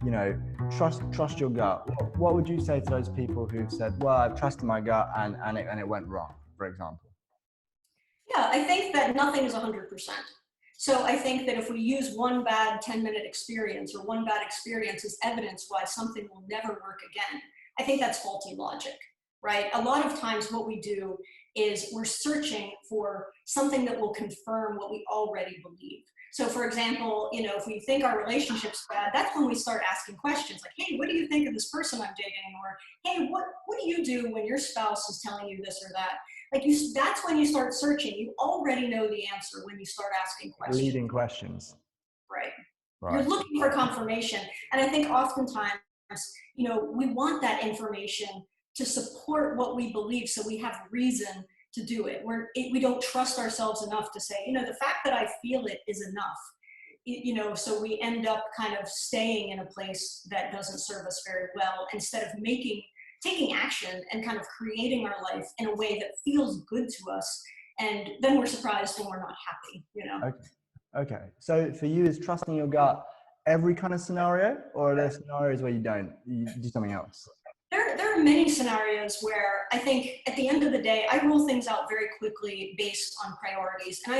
you know, trust your gut. What would you say to those people who've said, well, I've trusted my gut and it went wrong, for example? Yeah, I think that nothing is 100%. So I think that if we use one bad 10-minute experience or one bad experience as evidence why something will never work again, I think that's faulty logic, right? A lot of times what we do is we're searching for something that will confirm what we already believe. So for example, you know, if we think our relationship's bad, that's when we start asking questions like, hey, what do you think of this person I'm dating? Or, hey, what do you do when your spouse is telling you this or that? Like that's when you start searching. You already know the answer when you start asking questions. Leading questions. Right. You're Right. looking for confirmation. And I think oftentimes, you know, we want that information to support what we believe so we have reason to do it. We don't trust ourselves enough to say, you know, the fact that I feel it is enough. You know, so we end up kind of staying in a place that doesn't serve us very well instead of taking action and kind of creating our life in a way that feels good to us. And then we're surprised when we're not happy, you know? Okay. So for you, is trusting your gut every kind of scenario, or are there scenarios where you do something else? There are many scenarios where I think at the end of the day, I rule things out very quickly based on priorities. And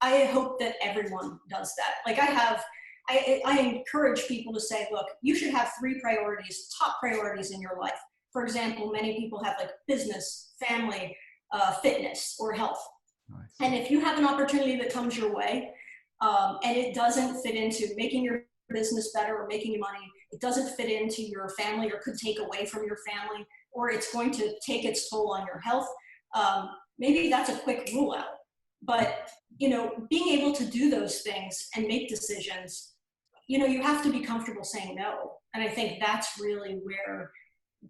I hope that everyone does that. Like I encourage people to say, look, you should have 3 priorities, top priorities in your life. For example, many people have like business, family, fitness, or health. Nice. And if you have an opportunity that comes your way, and it doesn't fit into making your business better or making you money, it doesn't fit into your family or could take away from your family, or it's going to take its toll on your health, maybe that's a quick rule out. But, you know, being able to do those things and make decisions, you know, you have to be comfortable saying no. And I think that's really where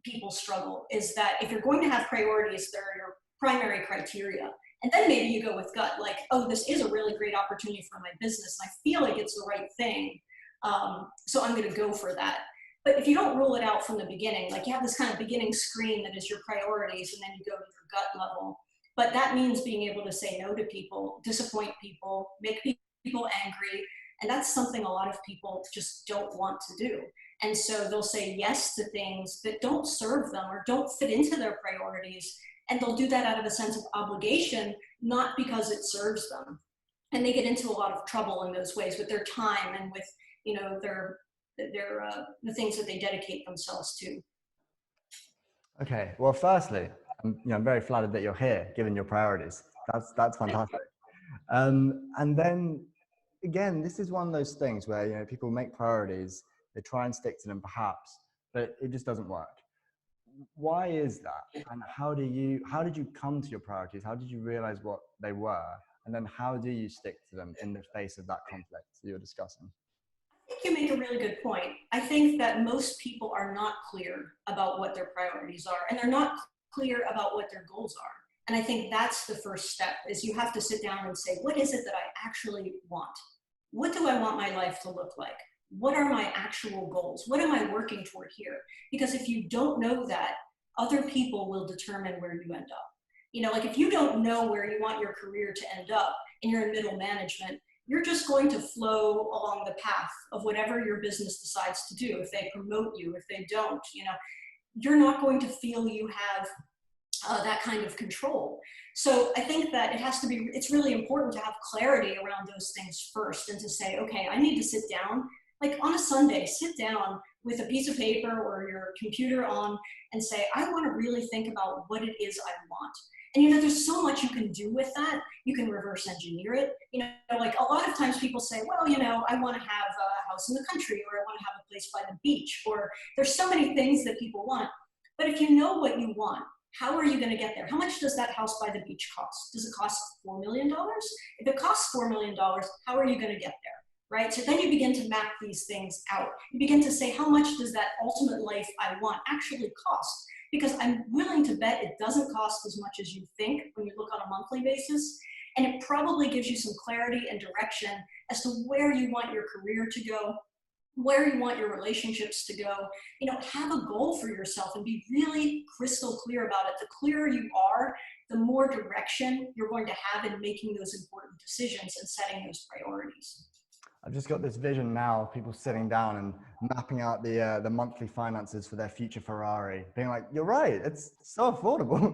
people struggle, is that if you're going to have priorities, they're your primary criteria. And then maybe you go with gut, like, oh, this is a really great opportunity for my business. I feel like it's the right thing. So I'm going to go for that. But if you don't rule it out from the beginning, like you have this kind of beginning screen that is your priorities, and then you go to your gut level. But that means being able to say no to people, disappoint people, make people angry. And that's something a lot of people just don't want to do. And so they'll say yes to things that don't serve them or don't fit into their priorities. And they'll do that out of a sense of obligation, not because it serves them. And they get into a lot of trouble in those ways with their time and with, you know, the things that they dedicate themselves to. Okay. Well, firstly, I'm very flattered that you're here, given your priorities. That's fantastic. And then again, this is one of those things where, you know, people make priorities, they try and stick to them perhaps, but it just doesn't work. Why is that? And how did you come to your priorities? How did you realize what they were? And then how do you stick to them in the face of that conflict that you're discussing? I think you make a really good point. I think that most people are not clear about what their priorities are, and they're not clear about what their goals are. And I think that's the first step, is you have to sit down and say, what is it that I actually want? What do I want my life to look like? What are my actual goals? What am I working toward here? Because if you don't know that, other people will determine where you end up. You know, like if you don't know where you want your career to end up and you're in middle management, you're just going to flow along the path of whatever your business decides to do. If they promote you, if they don't, you know, you're not going to feel you have that kind of control. So I think that it's really important to have clarity around those things first, and to say, okay, I need to sit down, like on a Sunday, sit down with a piece of paper or your computer on and say, I want to really think about what it is I want. And, you know, there's so much you can do with that. You can reverse engineer it. You know, like a lot of times people say, well, you know, I want to have a house in the country, or I want to have a place by the beach, or there's so many things that people want. But if you know what you want, how are you going to get there? How much does that house by the beach cost? Does it cost $4 million? If it costs $4 million, how are you going to get there? Right? So then you begin to map these things out. You begin to say, how much does that ultimate life I want actually cost? Because I'm willing to bet it doesn't cost as much as you think when you look on a monthly basis. And it probably gives you some clarity and direction as to where you want your career to go, where you want your relationships to go. You know, have a goal for yourself and be really crystal clear about it. The clearer you are, the more direction you're going to have in making those important decisions and setting those priorities. I've just got this vision now of people sitting down and mapping out the monthly finances for their future Ferrari, being like, "You're right, it's so affordable."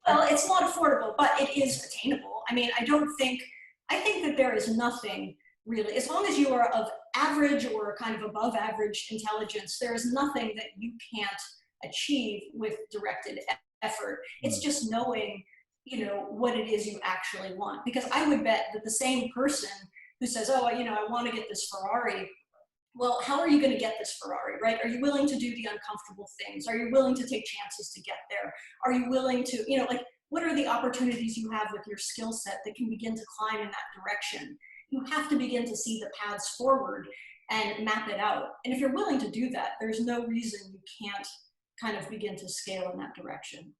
Well, it's not affordable, but it is attainable. I mean, I think that there is nothing really, as long as you are of average or kind of above average intelligence, there is nothing that you can't achieve with directed effort. It's Mm. just knowing, what it is you actually want. Because I would bet that the same person who says, oh, I want to get this Ferrari, well, how are you going to get this Ferrari, right? Are you willing to do the uncomfortable things? Are you willing to take chances to get there? Are you willing to, like, what are the opportunities you have with your skill set that can begin to climb in that direction? You have to begin to see the paths forward and map it out. And if you're willing to do that, there's no reason you can't kind of begin to scale in that direction.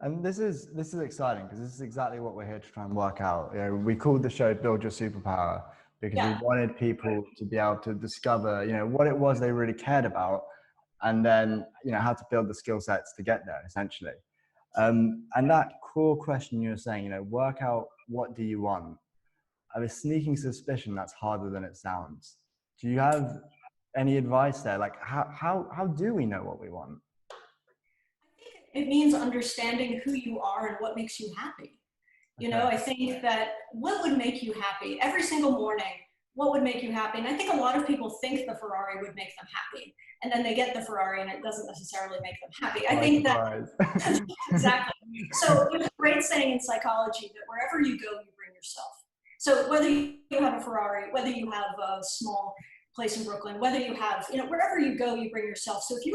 And this is exciting because this is exactly what we're here to try and work out. You know, we called the show "Build Your Superpower" because we Yeah. wanted people to be able to discover, what it was they really cared about, and then how to build the skill sets to get there, essentially. And that core question you were saying, work out what do you want. I have a sneaking suspicion that's harder than it sounds. Do you have any advice there? Like, how do we know what we want? It means understanding who you are and what makes you happy. Okay. I think that what would make you happy every single morning, what would make you happy? And I think a lot of people think the Ferrari would make them happy. And then they get the Ferrari and it doesn't necessarily make them happy. I think that, exactly. So there's a great saying in psychology that wherever you go, you bring yourself. So whether you have a Ferrari, whether you have a small place in Brooklyn, whether you have, wherever you go, you bring yourself. So if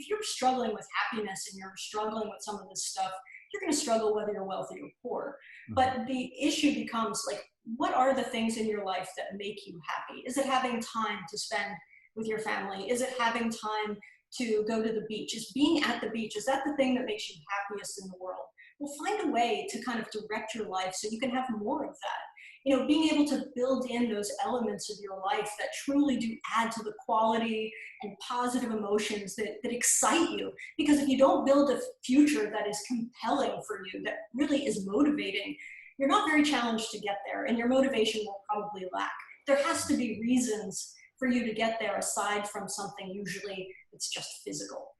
you're struggling with happiness and you're struggling with some of this stuff, you're going to struggle whether you're wealthy or poor. But the issue becomes like, what are the things in your life that make you happy? Is it having time to spend with your family? Is it having time to go to the beach? Is being at the beach, is that the thing that makes you happiest in the world? Well, find a way to kind of direct your life so you can have more of that. Being able to build in those elements of your life that truly do add to the quality and positive emotions that excite you. Because if you don't build a future that is compelling for you, that really is motivating, you're not very challenged to get there, and your motivation will probably lack. There has to be reasons for you to get there aside from something usually it's just physical.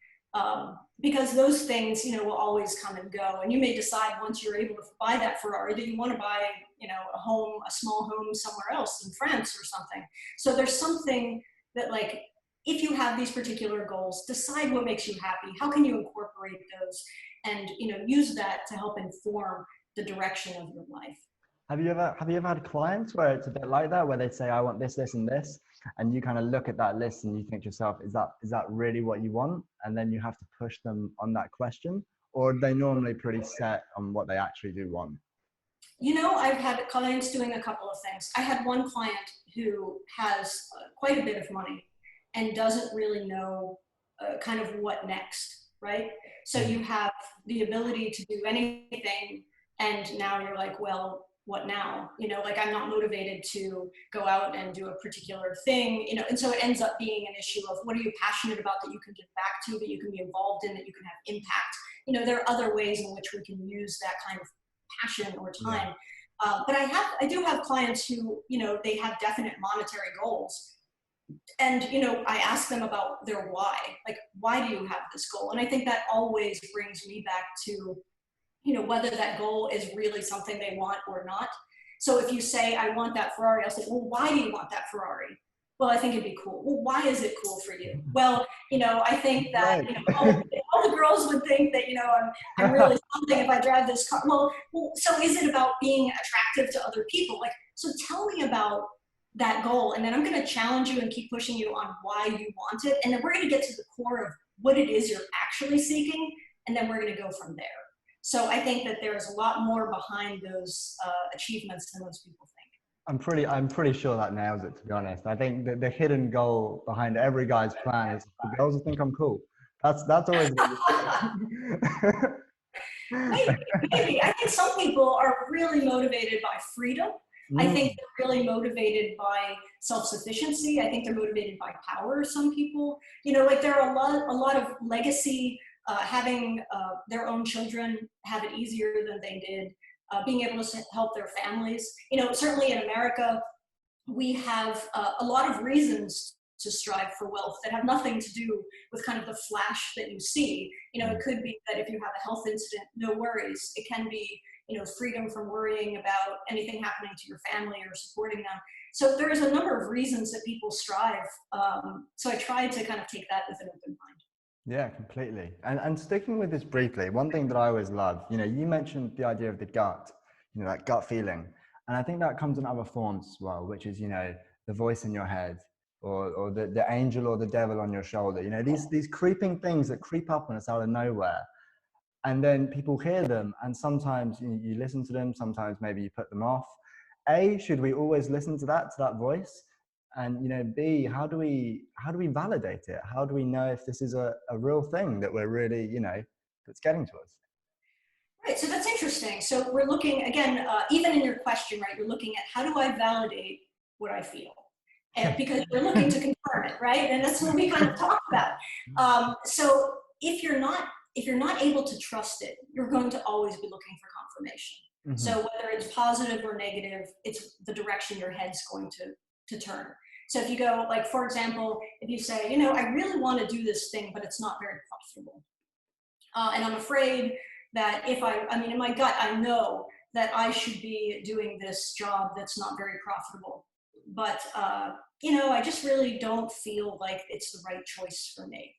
Because those things, will always come and go. And you may decide once you're able to buy that Ferrari that you want to buy, a small home somewhere else in France or something. So there's something that, like, if you have these particular goals, decide what makes you happy. How can you incorporate those and, use that to help inform the direction of your life? Have you ever had clients where it's a bit like that, where they say, I want this, this, and this, and you kind of look at that list and you think to yourself, is that really what you want? And then you have to push them on that question, or are they normally pretty set on what they actually do want? I've had clients doing a couple of things. I had one client who has quite a bit of money and doesn't really know kind of what next, right? So you have the ability to do anything, and now you're like, well, what now? Like, I'm not motivated to go out and do a particular thing, and so it ends up being an issue of what are you passionate about that you can give back to, that you can be involved in, that you can have impact. There are other ways in which we can use that kind of passion or time. But I do have clients who, they have definite monetary goals. And, I ask them about their why, like, why do you have this goal? And I think that always brings me back to, whether that goal is really something they want or not. So if you say, I want that Ferrari, I'll say, well, why do you want that Ferrari? Well, I think it'd be cool. Well, why is it cool for you? Well, I think that, all the girls would think that, I'm really something if I drive this car. Well, so is it about being attractive to other people? Like, so tell me about that goal. And then I'm going to challenge you and keep pushing you on why you want it. And then we're going to get to the core of what it is you're actually seeking. And then we're going to go from there. So I think that there's a lot more behind those achievements than most people think. I'm pretty sure that nails it, to be honest. I think that the hidden goal behind every guy's plan is the girls will think I'm cool. That's always Maybe. I think some people are really motivated by freedom. I think they're really motivated by self-sufficiency. I think they're motivated by power. Some people, like, there are a lot of legacy, having their own children have it easier than they did, being able to help their families. Certainly in America, we have a lot of reasons to strive for wealth that have nothing to do with kind of the flash that you see. You know, it could be that if you have a health incident, no worries. It can be, you know, freedom from worrying about anything happening to your family or supporting them. So there's a number of reasons that people strive. So I try to kind of take that with an open mind. Yeah, completely. And sticking with this briefly, one thing that I always love, you know, you mentioned the idea of the gut, you know, that gut feeling. And I think that comes in other forms as well, which is, you know, the voice in your head, or the angel or the devil on your shoulder. You know, these creeping things that creep up on us out of nowhere. And then people hear them, and sometimes you listen to them, sometimes maybe you put them off. A, should we always listen to that voice? And, you know, B, how do we validate it? How do we know if this is a real thing that we're really, you know, that's getting to us? Right, so that's interesting. So we're looking, again, even in your question, right, you're looking at how do I validate what I feel? And because we're looking to confirm it, right? And that's what we kind of talk about. So if you're not able to trust it, you're going to always be looking for confirmation. Mm-hmm. So whether it's positive or negative, it's the direction your head's going to turn. So if you go, like, for example, if you say, you know, I really want to do this thing, but it's not very profitable. And I'm afraid that if I mean, in my gut, I know that I should be doing this job that's not very profitable. But, you know, I just really don't feel like it's the right choice for me.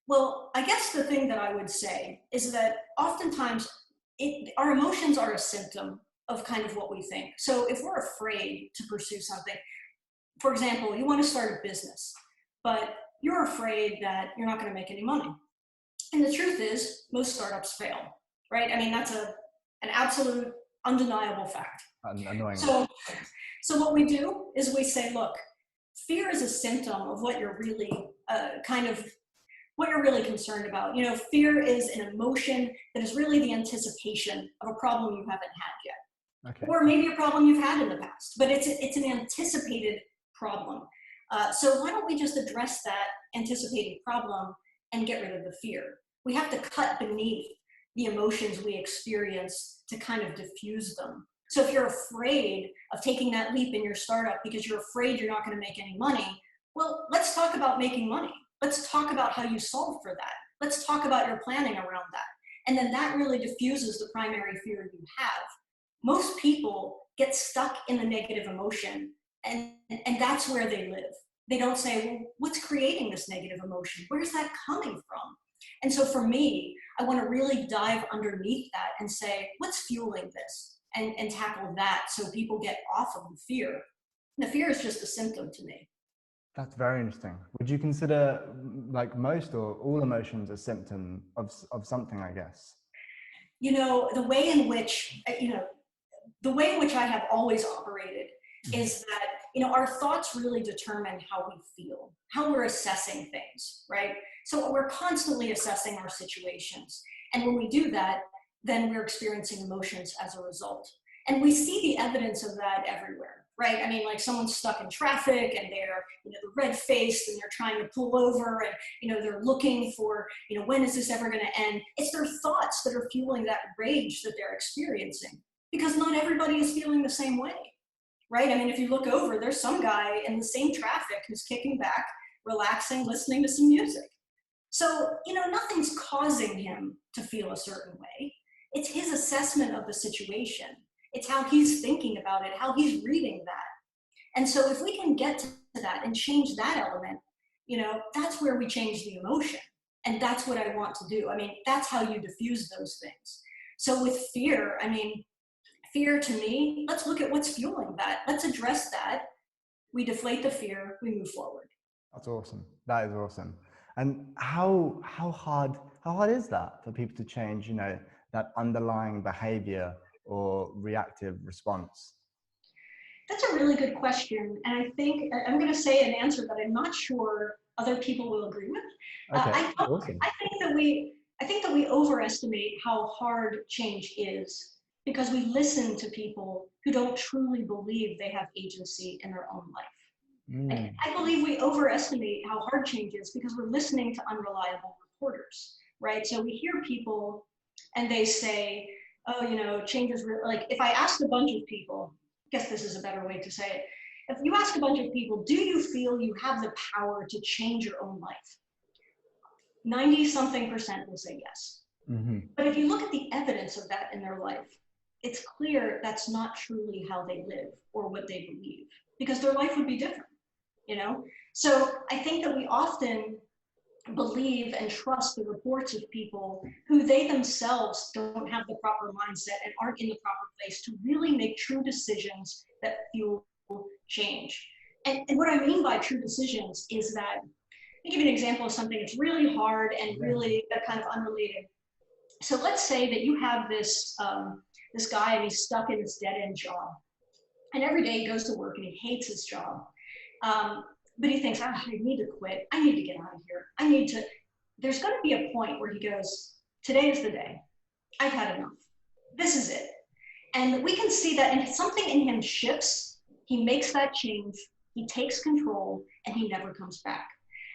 Well, I guess the thing that I would say is that oftentimes our emotions are a symptom of kind of what we think. So if we're afraid to pursue something, for example, you want to start a business, but you're afraid that you're not going to make any money. And the truth is, most startups fail, right? I mean, that's an absolute undeniable fact. Annoying. So what we do is we say, look, fear is a symptom of what you're really what you're really concerned about. You know, fear is an emotion that is really the anticipation of a problem you haven't had yet. Okay. Or maybe a problem you've had in the past, but it's an anticipated problem. So why don't we just address that anticipated problem and get rid of the fear? We have to cut beneath the emotions we experience to kind of diffuse them. So if you're afraid of taking that leap in your startup because you're afraid you're not going to make any money, well, let's talk about making money. Let's talk about how you solve for that. Let's talk about your planning around that. And then that really diffuses the primary fear you have. Most people get stuck in the negative emotion, and that's where they live. They don't say, well, what's creating this negative emotion? Where's that coming from? And so for me, I want to really dive underneath that and say, what's fueling this? And tackle that so people get off of the fear. The fear is just a symptom to me. That's very interesting. Would you consider like most or all emotions a symptom of something, I guess? You know, the way in which I have always operated is that, you know, our thoughts really determine how we feel, how we're assessing things, right? So we're constantly assessing our situations. And when we do that, then we're experiencing emotions as a result. And we see the evidence of that everywhere, right? I mean, like someone's stuck in traffic and they're, you know, the red-faced and they're trying to pull over and, you know, they're looking for, you know, when is this ever going to end? It's their thoughts that are fueling that rage that they're experiencing, because not everybody is feeling the same way, right? I mean, if you look over, there's some guy in the same traffic who's kicking back, relaxing, listening to some music. So, you know, nothing's causing him to feel a certain way. It's his assessment of the situation. It's how he's thinking about it, how he's reading that. And so if we can get to that and change that element, you know, that's where we change the emotion. And that's what I want to do. I mean, that's how you diffuse those things. So with fear, I mean, fear to me, let's look at what's fueling that. Let's address that. We deflate the fear, we move forward. That's awesome. That is awesome. And how hard is that for people to change, you know, that underlying behavior or reactive response? That's a really good question. And I think I'm going to say an answer that I'm not sure other people will agree with. Okay, awesome. I think that we overestimate how hard change is because we listen to people who don't truly believe they have agency in their own life. I believe we overestimate how hard change is because we're listening to unreliable reporters, right? So we hear people and they say, oh, you know, change is real. Like if I asked a bunch of people, I guess this is a better way to say it. If you ask a bunch of people, do you feel you have the power to change your own life? 90-something% will say yes. Mm-hmm. But if you look at the evidence of that in their life, it's clear that's not truly how they live or what they believe, because their life would be different, you know? So I think that we often believe and trust the reports of people who they themselves don't have the proper mindset and aren't in the proper place to really make true decisions that fuel change. And what I mean by true decisions is that, I'll give you an example of something that's really hard and really kind of unrelated. So let's say that you have this, this guy and he's stuck in this dead-end job. And every day he goes to work and he hates his job. But he thinks, I need to quit. I need to get out of here. There's going to be a point where he goes, today is the day. I've had enough. This is it. And we can see that, and something in him shifts. He makes that change. He takes control, and he never comes back.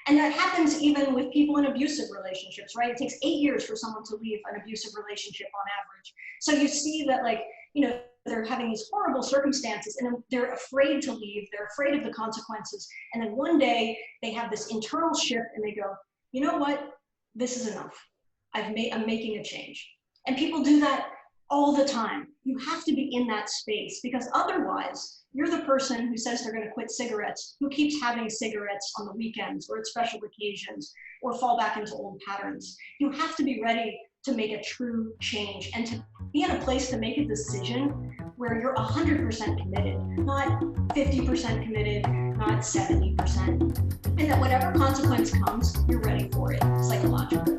And that happens even with people in abusive relationships, right? It takes 8 years for someone to leave an abusive relationship on average. So you see that, like, you know, they're having these horrible circumstances and they're afraid to leave. They're afraid of the consequences. And then one day they have this internal shift and they go, you know what? This is enough. I'm making a change. And people do that all the time. You have to be in that space, because otherwise you're the person who says they're going to quit cigarettes, who keeps having cigarettes on the weekends or at special occasions, or fall back into old patterns. You have to be ready to make a true change and to be in a place to make a decision where you're 100% committed, not 50% committed, not 70%. And that whatever consequence comes, you're ready for it psychologically.